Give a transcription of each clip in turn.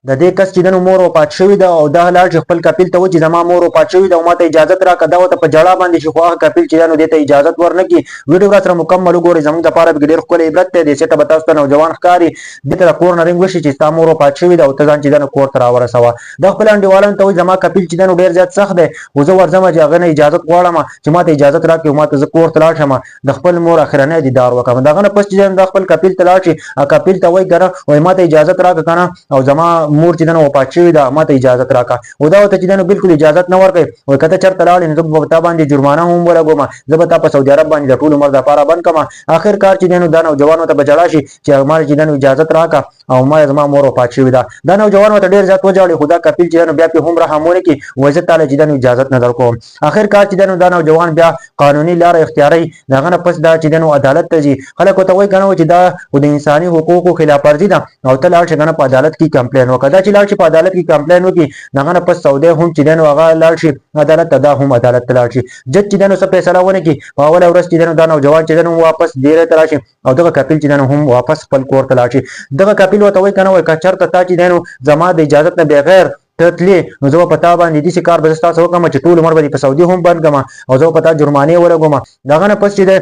د دې کس چې د مور وفات شوې ده او دا لاړ چې خپل کپیل ته و چې زما مور وفات شوې ده او ماته اجازه راکړه دا ورته په جړا باندې شي خو هغه کپیل چې دی نو دې ته اجازه ورنکړي. ویډیو را سره مکمل وګورئ زموږ دپاره به ډېر ښکلی عبرت دی. دې سیټه به تاسو ته نوجوان ښکاري دې ته د کور نه رنګ وشي چې ستا مور وفات شوې ده او ته ځان چې دی نو کور ته راورسوه. د خپل انډیوالانو ته وایي زما کپیل چې دی نو ډېر زیات سخت دی خو زه ورځم چې هغه نه اجازه غواړم چې ماته اجازه راکړي او ماته زه کور ته لاړ شم د خپل مور اخرنی دیدار وکړم. د هغه نه پس چې دی د خپل کپیل ته لاړ شي کپیل ته وایي که نه وایي ماته اجازه راکړه که نه او زما مور چې دی نو وفات شوې ده ماته اجازه راکړه. او دا ورته چې دی نو بالکل اجازه نه ورکوي وایي که ته چېرته لاړې نو زه به په تا باندې جرمانه هم ولګوم زه به تا په سعودي عرب باندې د ټول عمر دپاره بند کړم. آخرکار چې دی نو دا نوجوان ورته په ژړا شي چې ما چې دی نو اجازه راکړه او ما زما مور وفات شوې ده. دا نوجوان ورته ډېر زیات وژاړي خو دا کپیل چې دی نو بیا پرې هم رحم ونه کړي وایي زه تاله چې دی نو اجازه نه درکوم. آخرکار چې دی نو دا نوجوان بیا قانوني لاره اختیاروي. د هغه نه پس دا چې دی نو عدالت ته ځي. خلک ورته وایي که نه چې دا د انساني حقوقو خلاف ورزي ده او ته لاړ شې که نه په عدالت کې کمپلین وکړه. دا چې لاړ شي په عدالت کې کمپلین وکړي د هغه نه پس سعودي هم چې دی نو هغه لاړ شي عدالت ته دا هم عدالت ته لاړ شي. جج چې دی نو څه فیصله ونه کړي په اوله ورځ چې دی نو دا نوجوان چې دی نو واپس ډیرې ته راشي او دغه کپیل چې دی نو هم واپس خپل کور ته لاړ شي. دغه کپیل ورته وایي که نه وایي که چېرته تا چې دی نو زما د اجازت نه بغیر ته تلې نو زه به په تا باندې داسې کار به زه ستاسو وکړم چې ټول عمر به دې په سعودي هم بند کړم او زه به په تا جرمانې ولګوم. د هغه نه پس چې دی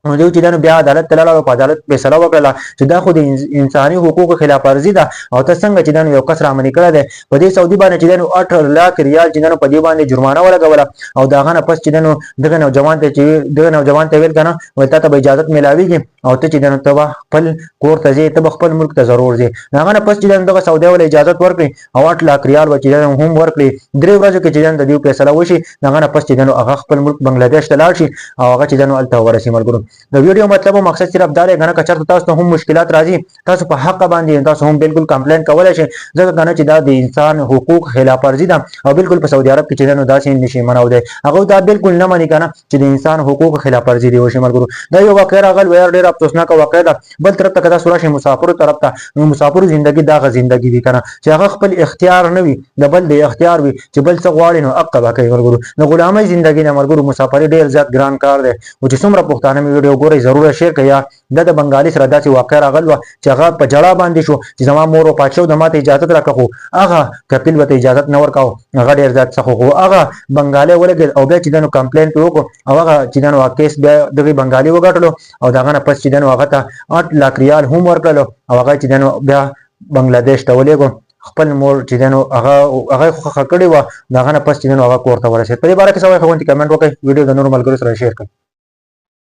نو دوی چې دا نو بیا عدالت ته لاړل او په عدالت فیصله وکړله چې دا خو د انساني حقوقو خلاف ورزي ده او ته څنګه چې دا نو یو کس رامنې کړی دی په دې سعودي باندې چې دا نو 8 لاک ریال چې دا نو په دې باندې جرمانه ولګوله او د هغه نه پس چې دا نو دغه نوجوان ته ویل که نه وایي تا ته به اجازت میلاویږي او ته چې دا نو ته به خپل کور ته ځې ته به خپل ملک ته ضرور ځې. د هغه نه پس چې دا نو دغه سعودي والا اجازت ورکړي او 8 لاک ریال به چې دا نو هم ورکړي 3 ورځو کې چې دا نو د دې فیصله وشي. د هغه نه پس چې دا نو هغه خپل ملک بنګلادیش ته لاړ شي او هغه چې دا نو هلته ورسي. ملګرو د ویډیو مطلب او مقصد صرف دا دی کنه که چېرته تاسو ته هم مشکلات راځي تاسو په حق باندې تاسو هم بالکل کمپلین کولی شئ ځکه کنه چې دا د انسان حقوق خلاف ورزي ده او بالکل په سعودي عرب کې چې نو داسې نشي منو دی هغه دا بالکل نه مني کنه چې د انسان حقوق خلاف ورزي دی. وشي ملګرو دا یو واقعه راغل وير ډېر افسوسناک واقعه ده. بل طرف ته کدا سورا شي مسافر طرف ته نو مسافر ژوندۍ دا غ ژوندۍ وی کنه چې هغه خپل اختیار نه وي د بل د اختیار وي چې بل څه غواړي نو عقبه کوي. ملګرو د غلامۍ ژوندۍ نه ملګرو مسافر ډېر زیات ګران کار دی او چې څومره پښتانه می ویډیو ګوري ضرور شیر کړئ. د بنگالي سره داسې واقع راغل و چې هغه په جړا باندې شو چې زما مور وفات شو د ماته اجازه راکړه خو هغه کپیل ورته اجازه نه ورکاو هغه ډېر زیات څه خو هغه بنگالي ولګېد او بیا چې د نو کمپلین وکړو او هغه چې د نو کیس بیا دغه بنگالي وګټلو او دغه نه پس چې د نو هغه ته 8 لاک ریال هم ورکړلو او هغه چې د نو بیا بنگلاديش ته ولېږو خپل مور چې د نو هغه خو کړی و دغه نه پس چې د نو هغه کور ته ورسېد. په دې باره کې څه وایي خو کمنټ وکړئ. ویډیو د نور ملګرو سره شیر کړئ.